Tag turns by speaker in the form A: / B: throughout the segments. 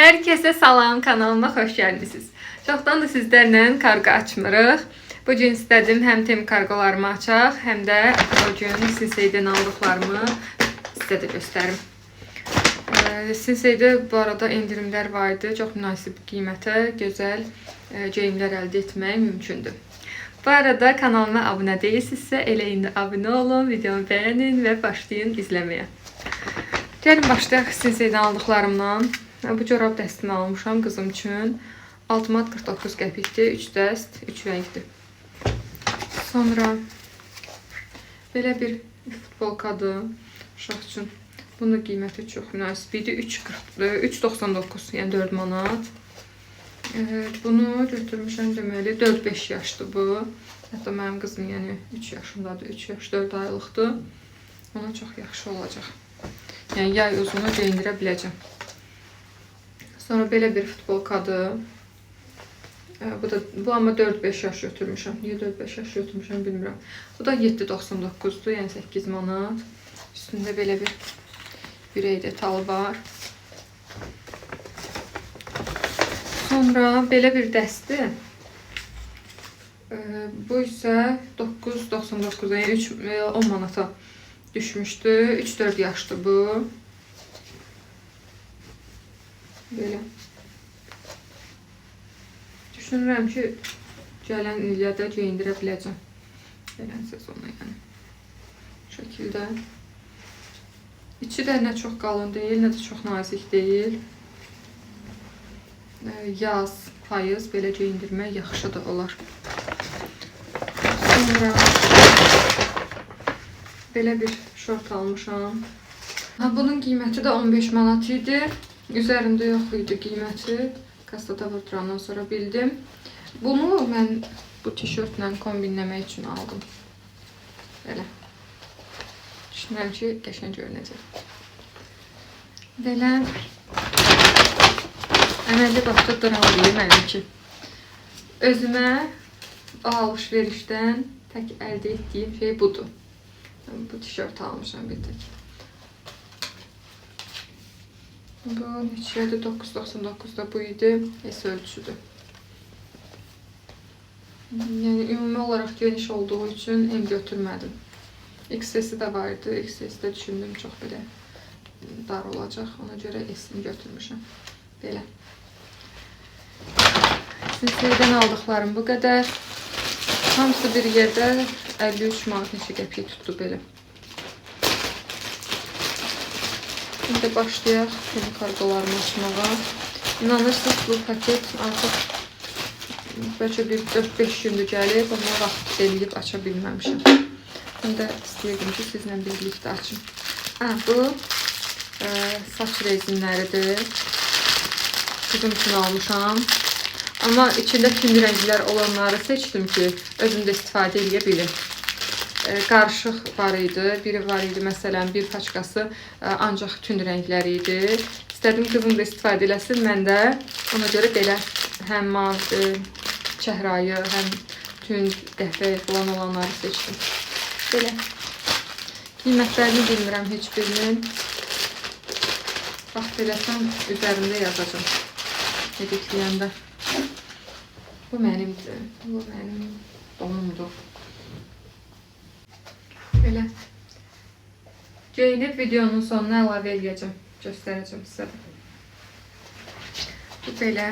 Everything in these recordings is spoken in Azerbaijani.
A: Herkese salam, kanalıma xoş gəldiniz. Çoxdan da sizlərlə kargo açmırıq. Bugün istədim həm tem kargolarımı açaq, həm də bugün Sinsey'dən aldıqlarımı sizə də göstərim. Sinsey'də bu arada indirimlər var idi. Çox münasib qiymətə gözəl geyimlər əldə etmək mümkündür. Bu arada kanalıma abunə deyilsinizsə, elə indi abunə olun, videomu bəyənin və başlayın izləməyə. Gəlin başlayaq Sinsey'dən aldıqlarımdan. Bu corab dəstini almışam qızım üçün. 6 manat 49 qəpikdir, 3 dəst, 3 rəngdir. Sonra belə bir futbolkadır uşaq üçün. Bunun qiyməti çox münasib idi. 3.99, yəni 4 manat. Bunu götürmüşəm deməli 4-5 yaşdır bu. Hətta mənim qızım yəni 3 yaşındadır, 3 yaş 4 aylıqdır. Ona çox yaxşı olacaq. Yəni yay uzunu geyindirə biləcəm. Sonra belə bir futbolkadır. Bu amma 4-5 yaş götürmüşəm. Niyə 4-5 yaş götürmüşəm bilmirəm. Bu da 7.99'dur, yəni 8 manat. Üstündə belə bir ürək detalı var. Sonra belə bir dəsti. Bu isə 9.99, yəni 10 manata düşmüşdü. 3-4 yaşdır bu. Belə. Düşünürəm ki, gələn ildə də geyindirə biləcəm. Gələn sezonu yəni. Bu şəkildə. İçi də nə çox qalın deyil, nə də çox nazik deyil. Yaz, payız belə geyindirmək yaxşı da olar. Sonra belə bir şort almışam. Bunun qiyməti də 15 manat idi. Üzərində yox idi qiyməti. Kastada vurdurandan sonra bildim. Bunu mən bu tişörtlə kombinləmək üçün aldım. Belə. Düşünürəm ki, qəşəng görünəcək. Belə. Əməlli başda dramlıyım mənimki. Özümə alış-verişdən tək əldə etdiyim şey budur. Bu tişört almışam bir tək. Bu neçədir? 9.99'da bu idi. S ölçüdür. Yəni ümumi olaraq geniş olduğu üçün M götürmədim. XS-i də vardı. XS-də düşündüm çox belə dar olacaq. Ona görə S-ni götürmüşəm. Belə. Sinsey'dən aldıqlarım bu qədər. Hamısı bir yerdə 53 manat neçə qəpik tutdu belə. Şimdi başlayaq yeni kargolarımı açmağa. İnanırsınız bu paket artıq bəlkə bir 4-5 gündür gəlib, amma vaxt eləyib aça bilməmişəm. Mən də istəyirdim ki, sizlə birlikdə açım. Bu saç rezinləridir. Qızım üçün almışam. Amma içində tüm rənglər olanları seçdim ki, özüm də istifadə edə bilim. Qarışıq var idi. Biri var idi, məsələn, bir paçkası ancaq tünd rəngləri idi. İstədim qızım da istifadə eləsin, mən də ona görə belə həm mavi, çəhrayı, həm tünd, qəhvə falan olanları seçdim. Belə. Qiymətlərini bilmirəm heç birinin. Vaxt eləsəm, üzərində yazacağım. Editləyəndə. Bu mənimdir. Bu mənim donumdur. Belə. Geyinib videonun sonuna əlavə edəcəm. Göstərəcəm sizə. Bu belə.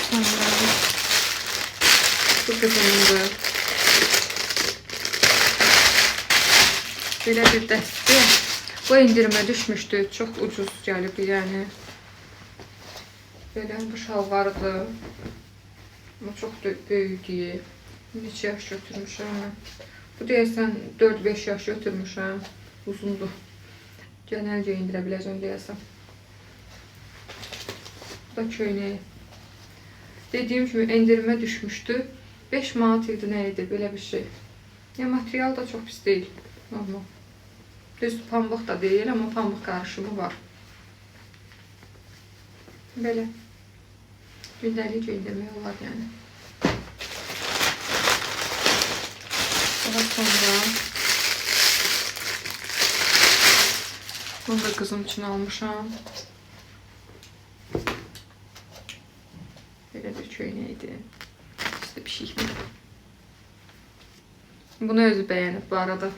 A: Sonra bu qızımındır. Belə bir dəsti. Bu indirimə düşmüşdü. Çox ucuz gəlib yəni. Belə bu şalvarıdır. Bu çox böyükdür. Neçə yaş götürmüşəm mən. Bu deyəsən 4-5 yaş götürmüşəm. Uzundur. Genel geyindirə biləcəm deyəsən. Bu da köynəyi. Dediyim kimi endirimə düşmüşdü. 5 manat idi, nə idi belə bir şey. Ya material da çox pis deyil. Normal. Düz pambıq da deyil, amma pambıq qarışımı var. Belə. Gündəlik geyindirmək olar yəni. Daha sonra bunu da kızım için almışam. Belə bir köynəkdir. İşte pişikli. Bunu özü bəyənib bu arada.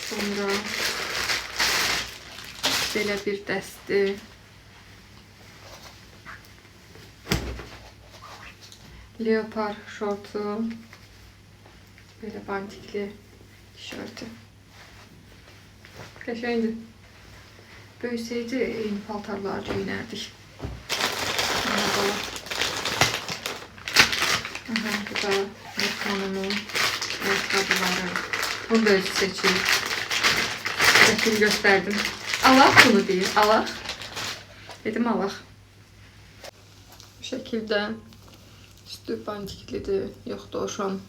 A: Sonra belə bir dəsti. Leopar şortu. Belə bantikli tişörtü. Qəşəngdir. Böyüsəydi eyni paltarlar geyinərdik. Aha, bu da Mekkan'ın ayakkabıları. Bunu da özü seçir. Şəkil gösterdim. Allah bunu deyir. Allah. Dedim Allah. Bu şəkildə üstü bantiklidir. Yox, dovşan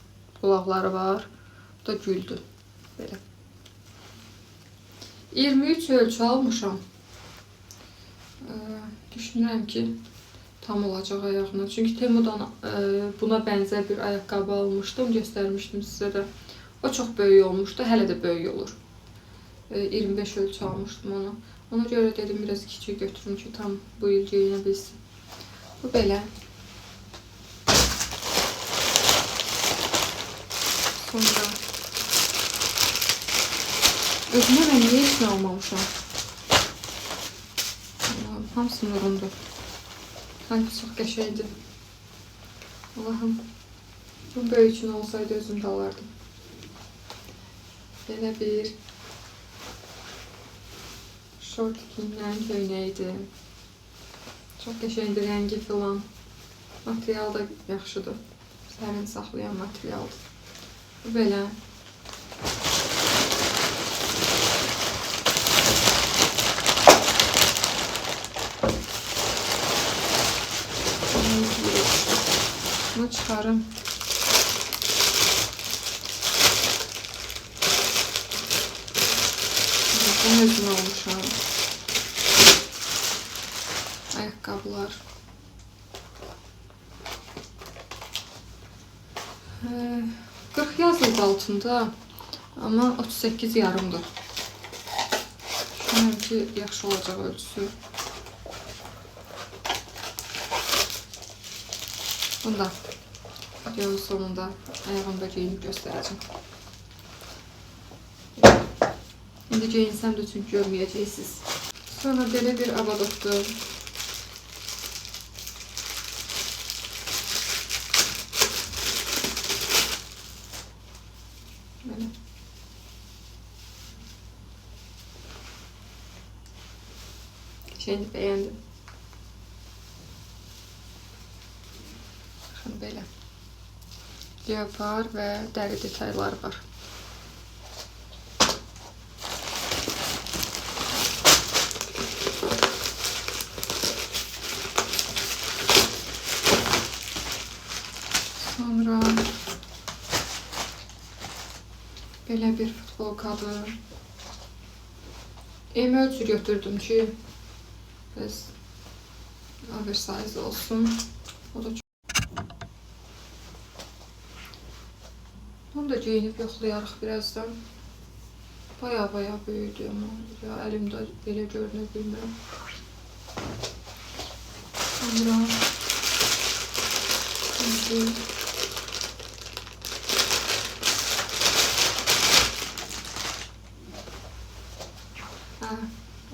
A: qulaqları var. Bu da güldür. Belə. 23 ölçü almışam. Düşünürəm ki tam olacaq ayağına. Çünki Temu'dan buna bənzər bir ayaqqabı almışdım. Göstərmişdim sizə də. O çox böyük olmuşdu. Hələ də böyük olur. 25 ölçü almışdım onu. Ona görə dedim biraz kiçik götürüm ki tam bu il geyinə bilsin. Bu belə. Sonra özümə mən niyə heç nə almamışam? Hamısı nurundur. Sanki çox qəşəngdir. Allahım. Bu böyük üçün olsaydı özüm də alardım. Belə bir şort giyinən köynəkdir. Çox qəşəngdir rəngi filan. Material da yaxşıdır. Sərin saxlayan materialdır. Bu belə. Bunu çıxarım. Bunun özünə olmuşam. Ayaqqabılar. 40 yazıldı altında. Ama 38 yarımdır. Düşünürüm ki yaxşı olacaq ölçüsü. Bunda videonun sonunda ayağımda geyinib göstərəcəm. İndi geyinsəm də çünki görməyəcəksiniz. Sonra belə bir abadotdur. Böyle. Şeyini beğendim. Bakın böyle. Leopar ve deri detaylar var. Sonra böyle bir futbolkadır. M ölçü götürdüm ki biraz oversize olsun. O da çok. Onu da geyinib yoxlayarıq birazdan. Baya böyüdü ama ya elimdə belə görünür bilmirəm. Sonra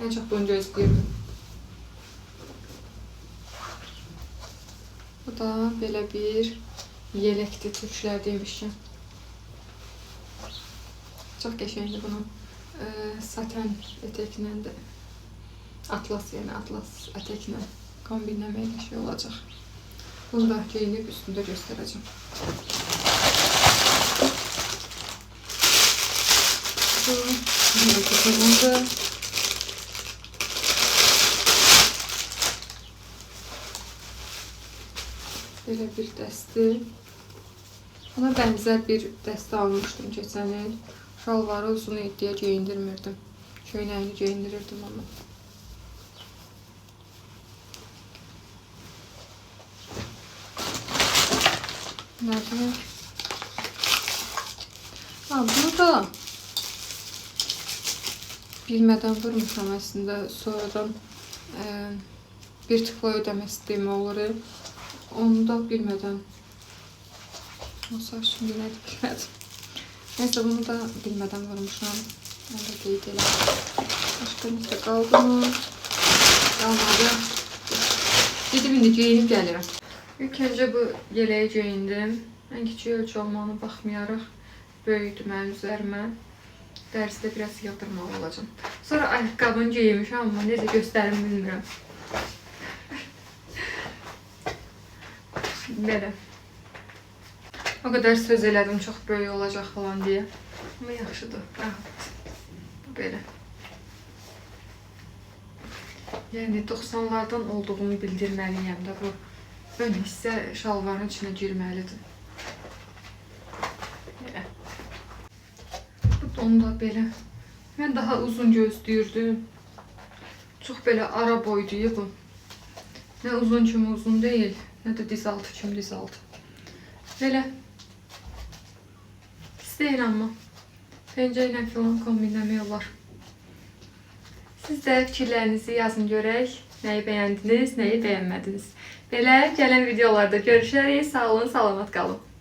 A: en çok bunu gözləyirdim. Bu da belə bir yeləkdir, türklər demişəm. Çox qəşəngdir bunun. Saten eteklə də atlas, yəni atlas eteklə kombinləməklə şey olacaq. Bunu da geyinib üstündə göstərəcəm. Bu belə bir dəsti. Ona bənzər bir dəsti almışdım keçən il. Şalvarı uzun iddiyə geyindirmirdim. Köynəyini geyindirirdim onu. Nerede? Ha, bunu da bilmədən vurmuşam əslində. Sonradan bir tıkla ödəmə sistemi olur. Onu da bilmədən. Nasıl şimdi nədir bilmədim. Neyse bunu da bilmədən vurmuşam. Onu da qeyd edirəm. Başqa necə qaldı mı? Qalmadı. Dedim indi geyinib gəlirəm. İlk öncə bu yeleği geyindim. Ən kiçik ölçü olmağına baxmayaraq böyüdü mənim üzərimə. Dərsidə biraz yığdırmalı olacağım. Sonra ayaqqabını geyinmişəm, amma necə göstərim bilmirəm. Belə. O qədər söz elədim, çox böyük olacaq falan deyə. Amma yaxşıdır, rahat. Belə. Yəni 90'lardan olduğumu bildirməliyəm də bu. Ön hissə şalvarın içinə girməlidir. Belə. Bu don da belə. Mən daha uzun gözləyirdim. Çox belə ara boydu bu. Nə uzun kimi uzun deyil, nə də diz altı kimi diz altı. Belə. Pis deyil amma. Pencə ilə filan kombinləmək olar. Siz də fikirlərinizi yazın görək. Nəyi bəyəndiniz, nəyi bəyənmədiniz. Belə gələn videolarda görüşərik. Sağ olun, salamat qalın.